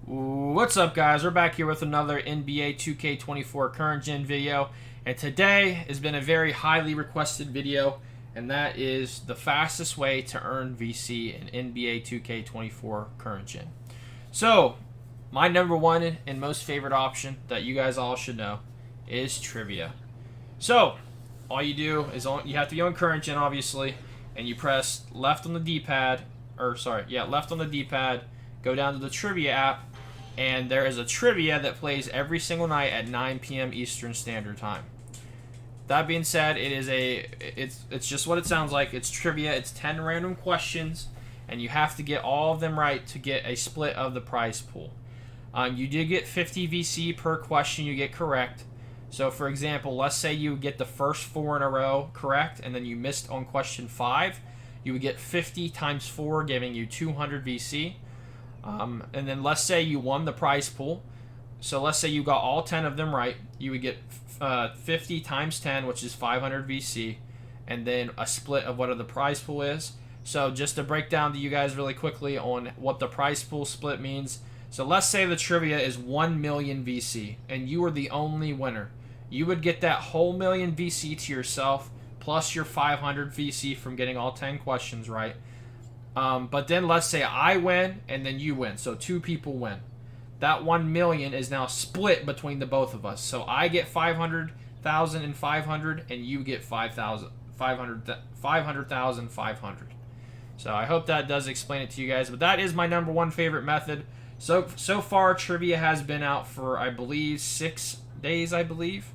What's up, guys? We're back here with another NBA 2K24 current gen video, and today has been a very highly requested video, and that is the fastest way to earn VC in NBA 2K24 current gen. So, my number one and most favorite option that you guys all should know is trivia. So, all you do is you have to be on current gen, obviously, and you press left on the D-pad, left on the D-pad, go down to the trivia app, and there is a trivia that plays every single night at 9 p.m. Eastern Standard Time. That being said, it's just what it sounds like. It's trivia. It's 10 random questions, and you have to get all of them right to get a split of the prize pool. You did get 50 VC per question you get correct. So, for example, let's say you get the first 4 in a row correct, and then you missed on question 5. You would get 50 times 4, giving you 200 VC. And then let's say you won the prize pool. So let's say you got all 10 of them right. You would get 50 times 10, which is 500 VC, and then a split of what the prize pool is. So just to break down to you guys really quickly on what the prize pool split means. So let's say the trivia is 1 million VC, and you are the only winner. You would get that whole million VC to yourself, plus your 500 VC from getting all 10 questions right. But then let's say I win and then you win. So 2 people win. That 1 million is now split between the both of us. So I get 500,000 and 500, and you get 500,500. So I hope that does explain it to you guys. But that is my number one favorite method. So far, trivia has been out for, I believe, 6 days, 5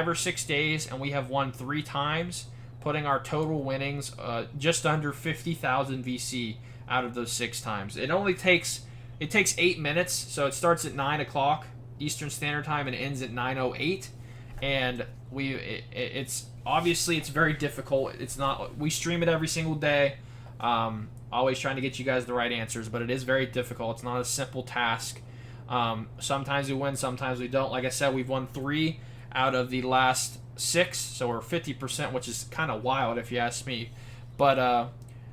or 6 days, and we have won 3 times, putting our total winnings just under 50,000 VC out of those 6 times. It takes 8 minutes, so it starts at 9 o'clock Eastern Standard Time and ends at 9:08. And it's obviously it's very difficult. We stream it every single day, always trying to get you guys the right answers, but it is very difficult. It's not a simple task. Sometimes we win, sometimes we don't. Like I said, we've won 3 out of the last 6, so we're 50%, which is kind of wild if you ask me. But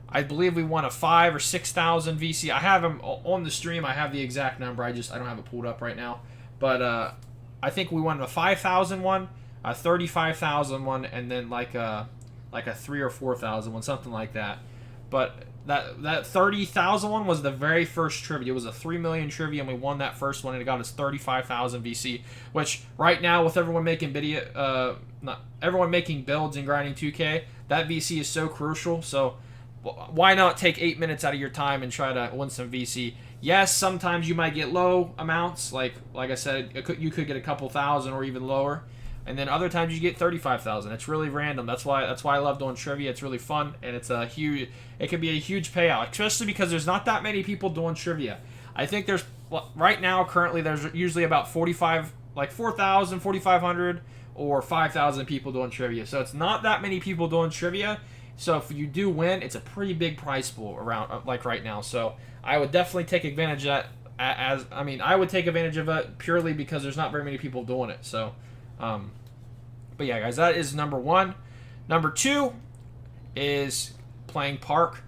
I believe we won a 5,000 or 6,000 VC. I have them on the stream. I have the exact number. I don't have it pulled up right now. But I think we won a 5,000 one, a 35,000 one, and then like a 3,000 or 4,000 one, something like that. But that 30,000 one was the very first trivia. It was a 3 million trivia, and we won that first one, and it got us 35,000 VC. Which right now, with everyone making builds and grinding 2K, that VC is so crucial. So why not take 8 minutes out of your time and try to win some VC? Yes, sometimes you might get low amounts, like I said, you could get a couple thousand or even lower. And then other times you get 35,000. It's really random. That's why I love doing trivia. It's really fun, and it can be a huge payout, especially because there's not that many people doing trivia. I think currently there's usually about 4,000, 4,500, or 5,000 people doing trivia. So it's not that many people doing trivia. So if you do win, it's a pretty big prize pool around right now. So I would definitely take advantage of that. I would take advantage of it purely because there's not very many people doing it. So. But yeah, guys, that is number 1. Number 2 is playing Park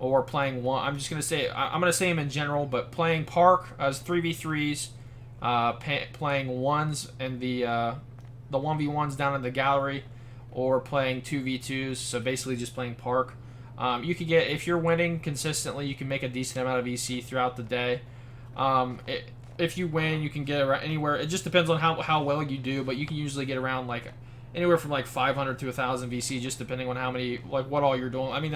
or playing one. I'm going to say them in general, but playing Park as 3v3s, playing ones and the 1v1s down in the gallery, or playing 2v2s. So basically, just playing Park. You could get, if you're winning consistently, you can make a decent amount of VC throughout the day. If you win, you can get around anywhere. It just depends on how well you do, but you can usually get around anywhere from 500 to 1,000 VC, just depending on how many what all you're doing. I mean,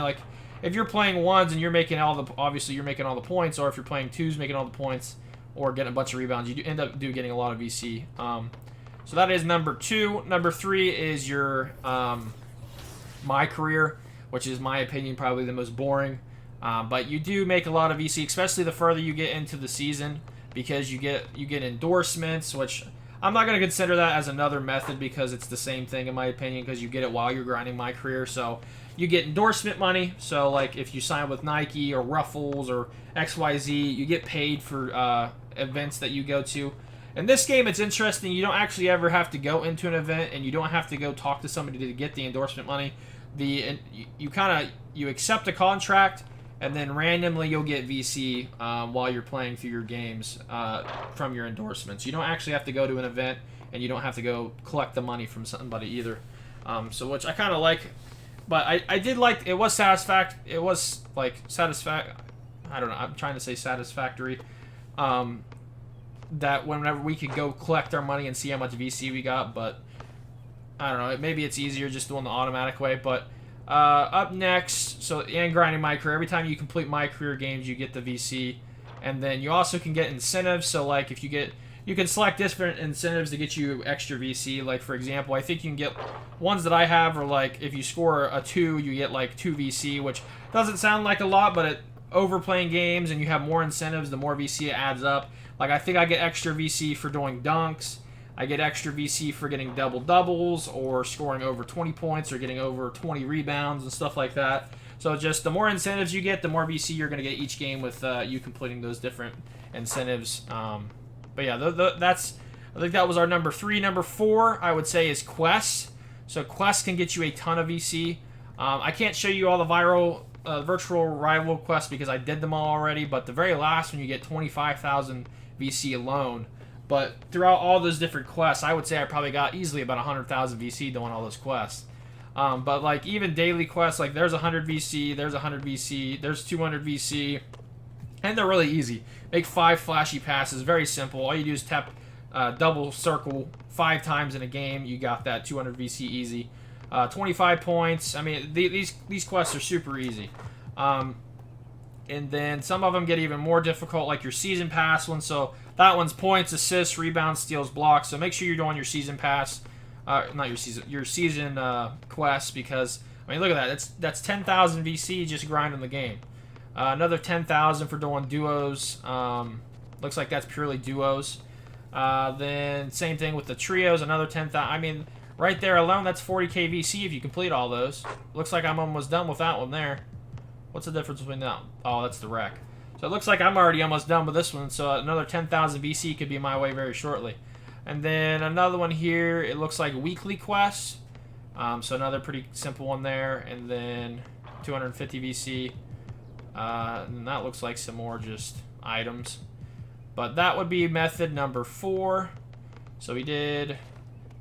if you're playing ones and you're making obviously you're making all the points, or if you're playing twos, making all the points, or getting a bunch of rebounds, you end up getting a lot of VC. So that is number 2. Number 3 is your My Career, which is, my opinion, probably the most boring. But you do make a lot of VC, especially the further you get into the season, because you get endorsements, which I'm not going to consider that as another method because it's the same thing in my opinion, because you get it while you're grinding My Career. So you get endorsement money. So if you sign with Nike or Ruffles or XYZ, you get paid for events that you go to. In this game, it's interesting. You don't actually ever have to go into an event, and you don't have to go talk to somebody to get the endorsement money. You accept a contract, and then randomly you'll get VC while you're playing through your games from your endorsements. You don't actually have to go to an event, and you don't have to go collect the money from somebody either. So which I kind of like, but I did like it was I don't know. I'm trying to say satisfactory. That whenever we could go collect our money and see how much VC we got, but I don't know. Maybe it's easier just doing the automatic way. But up next, and grinding my career. Every time you complete my career games, you get the VC, and then you also can get incentives. So like if you can select different incentives to get you extra VC. Like for example, I think you can get ones that I have are like if you score a 2, you get like 2 VC, which doesn't sound like a lot, but overplaying games and you have more incentives, the more VC it adds up. Like I think I get extra VC for doing dunks. I get extra VC for getting double doubles or scoring over 20 points or getting over 20 rebounds and stuff like that. So just the more incentives you get, the more VC you're going to get each game with you completing those different incentives. But yeah, I think that was our number 3. Number 4, I would say, is quests. So quests can get you a ton of VC. I can't show you all the virtual rival quests because I did them all already, but the very last one you get 25,000 VC alone. But throughout all those different quests, I would say I probably got easily about 100,000 VC doing all those quests. But like even daily quests, like there's 100 VC, there's 100 VC, there's 200 VC, and they're really easy. Make 5 flashy passes, very simple. All you do is tap double circle 5 times in a game, you got that 200 VC easy. 25 points. I mean, these quests are super easy. And then some of them get even more difficult, like your season pass one. So that one's points, assists, rebounds, steals, blocks. So make sure you're doing your season pass, your season quests, because I mean, look at that. That's 10,000 VC just grinding the game. Another 10,000 for doing duos. Looks like that's purely duos. Then same thing with the trios. Another 10,000. I mean, right there alone, that's 40k VC if you complete all those. Looks like I'm almost done with that one there. What's the difference between that? Oh, that's the wreck. So it looks like I'm already almost done with this one. So another 10,000 VC could be my way very shortly. And then another one here. It looks like weekly quests. So another pretty simple one there. And then 250 VC. And that looks like some more just items. But that would be method number 4. So we did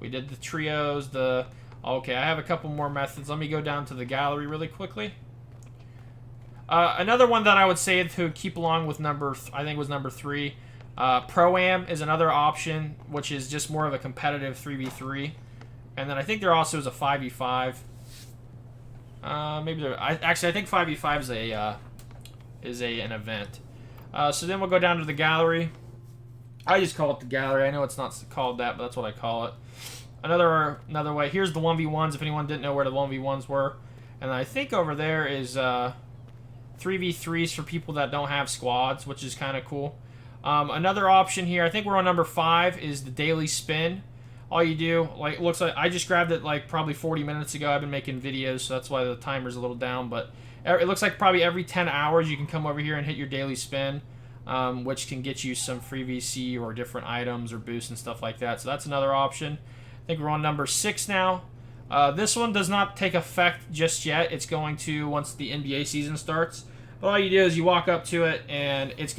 the trios. Okay, I have a couple more methods. Let me go down to the gallery really quickly. Another one that I would say to keep along with I think it was number 3. Pro-Am is another option, which is just more of a competitive 3v3. And then I think there also is a 5v5. I think 5v5 is an event. So then we'll go down to the gallery. I just call it the gallery. I know it's not called that, but that's what I call it. Another way. Here's the 1v1s, if anyone didn't know where the 1v1s were. And I think over there is 3v3s for people that don't have squads, which is kind of cool. Another option here, I think we're on number 5, is the daily spin. All you do, like, looks like I just grabbed it like probably 40 minutes ago. I've been making videos, so that's why the timer's a little down. But it looks like probably every 10 hours you can come over here and hit your daily spin, which can get you some free VC or different items or boosts and stuff like that. So that's another option. I think we're on number 6 now. This one does not take effect just yet. It's going to once the NBA season starts. But all you do is you walk up to it, and it's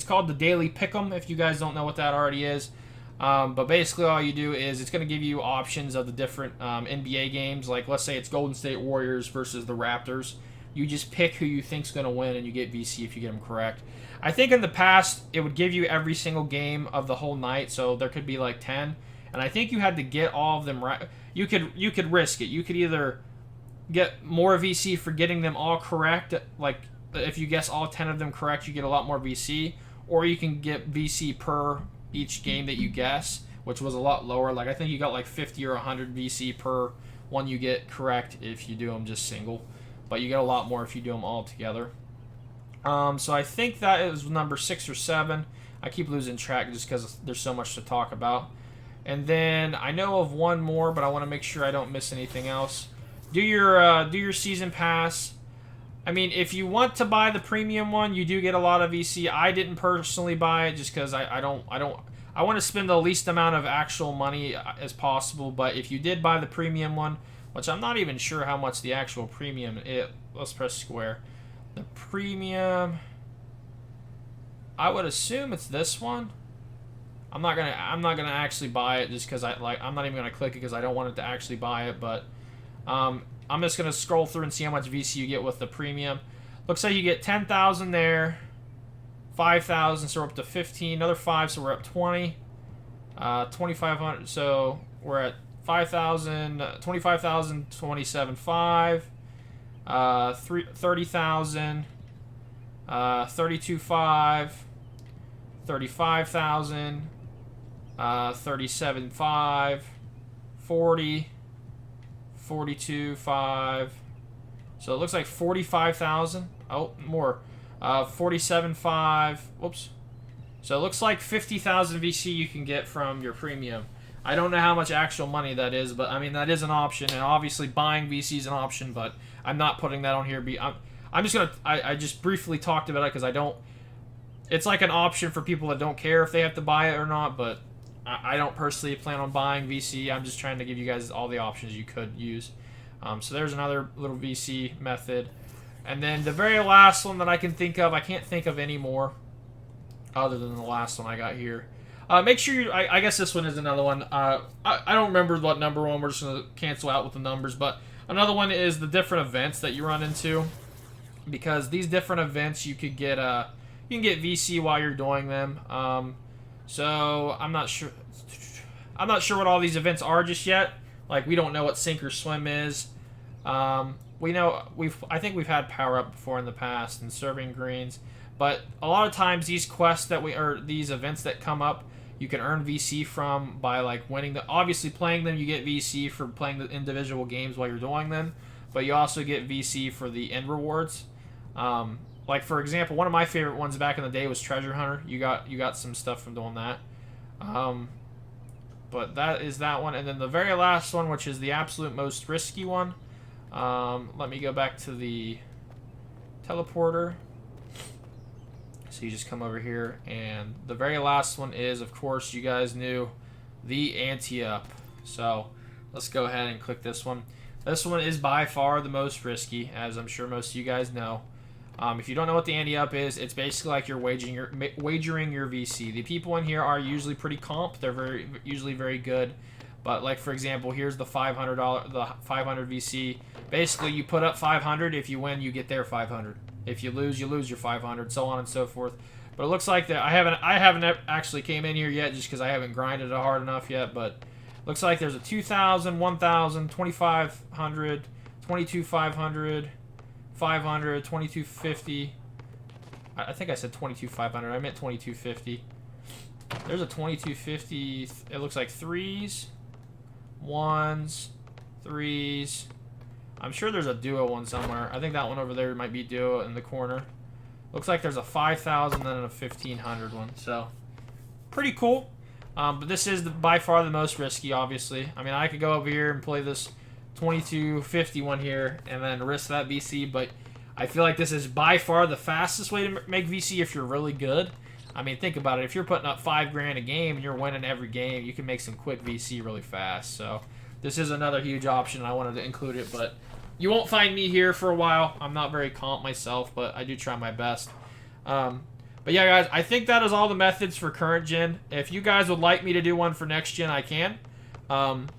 called the Daily Pick'em, if you guys don't know what that already is. But basically all you do is it's going to give you options of the different NBA games. Like, let's say it's Golden State Warriors versus the Raptors. You just pick who you think's going to win, and you get VC if you get them correct. I think in the past, it would give you every single game of the whole night, so there could be like 10. And I think you had to get all of them right. You could risk it. You could either get more VC for getting them all correct, like if you guess all 10 of them correct, you get a lot more VC, or you can get VC per each game that you guess, which was a lot lower. Like I think you got like 50 or 100 VC per one you get correct if you do them just single, but you get a lot more if you do them all together. So I think that is number 6 or 7. I keep losing track just because there's so much to talk about. And then I know of one more, but I want to make sure I don't miss anything else. Do your season pass. I mean, if you want to buy the premium one, you do get a lot of VC. I didn't personally buy it just because I I want to spend the least amount of actual money as possible, but if you did buy the premium one, which I'm not even sure how much the actual premium is, let's press square. The premium, I would assume it's this one. I'm not gonna actually buy it just because I'm not even gonna click it because I don't want it to actually buy it, but I'm just gonna scroll through and see how much VC you get with the premium. Looks like you get 10,000 there, 5,000, so we're up to 15, another 5, so we're up 20, 2,500, so we're at 5,000, 25,000, 27,500, 30,000, 32,500, 35,000, 37,500, 40, 42,500. So it looks like 45,000. Oh, more. 47,500. Whoops. So it looks like 50,000 VC you can get from your premium. I don't know how much actual money that is, but I mean that is an option, and obviously buying VC is an option. But I'm not putting that on here. I'm just gonna. I just briefly talked about it because I don't. It's like an option for people that don't care if they have to buy it or not, but I don't personally plan on buying VC. I'm just trying to give you guys all the options you could use. So there's another little VC method. And then the very last one that I can think of, I can't think of any more other than the last one I got here. Make sure you, I guess this one is another one. I don't remember what number one, we're just going to cancel out with the numbers, but another one is the different events that you run into. Because these different events you could get, you can get VC while you're doing them. So I'm not sure what all these events are just yet. Like, we don't know what sink or swim is. We know I think we've had power up before in the past and serving greens, but a lot of times these quests these events that come up, you can earn VC from by like winning obviously playing them. You get VC for playing the individual games while you're doing them, but you also get VC for the end rewards. Like for example, one of my favorite ones back in the day was Treasure Hunter. You got some stuff from doing that. But that is that one. And then the very last one, which is the absolute most risky one. Let me go back to the teleporter. So you just come over here. And the very last one is, of course, you guys knew, the ante-up. So let's go ahead and click this one. This one is by far the most risky, as I'm sure most of you guys know. If you don't know what the ante-up is, it's basically like you're wagering your VC. The people in here are usually pretty comp. They're usually very good. But like for example, here's the $500, the 500 VC. Basically, you put up 500. If you win, you get their 500. If you lose your 500. So on and so forth. But it looks like that I haven't actually came in here yet, just because I haven't grinded it hard enough yet. But looks like there's a 2,000, 1,000, 2,500, 22,500. 500, 2250. I think I said 22,500. I meant 2250. There's a 2250. It looks like 3s, 1s, 3s. I'm sure there's a duo one somewhere. I think that one over there might be duo in the corner. Looks like there's a 5,000 and a 1,500 one. So pretty cool. But this is by far the most risky, obviously. I mean, I could go over here and play this 2250 one here and then risk that VC, but I feel like this is by far the fastest way to make VC if you're really good. I mean, think about it. If you're putting up $5,000 a game and you're winning every game, you can make some quick VC really fast. So this is another huge option. I wanted to include it, but you won't find me here for a while. I'm not very comp myself, but I do try my best. But yeah, guys, I think that is all the methods for current gen. If you guys would like me to do one for next gen, I can.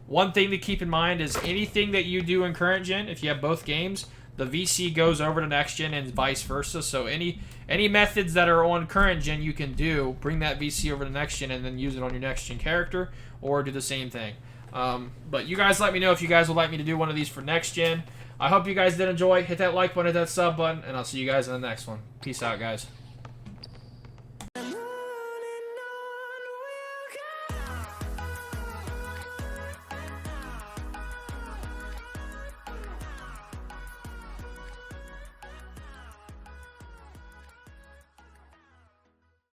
One thing to keep in mind is anything that you do in current gen, if you have both games, the VC goes over to next gen and vice versa. So any methods that are on current gen you can do, bring that VC over to next gen and then use it on your next gen character, or do the same thing. But you guys let me know if you guys would like me to do one of these for next gen. I hope you guys did enjoy. Hit that like button, hit that sub button, and I'll see you guys in the next one. Peace out, guys.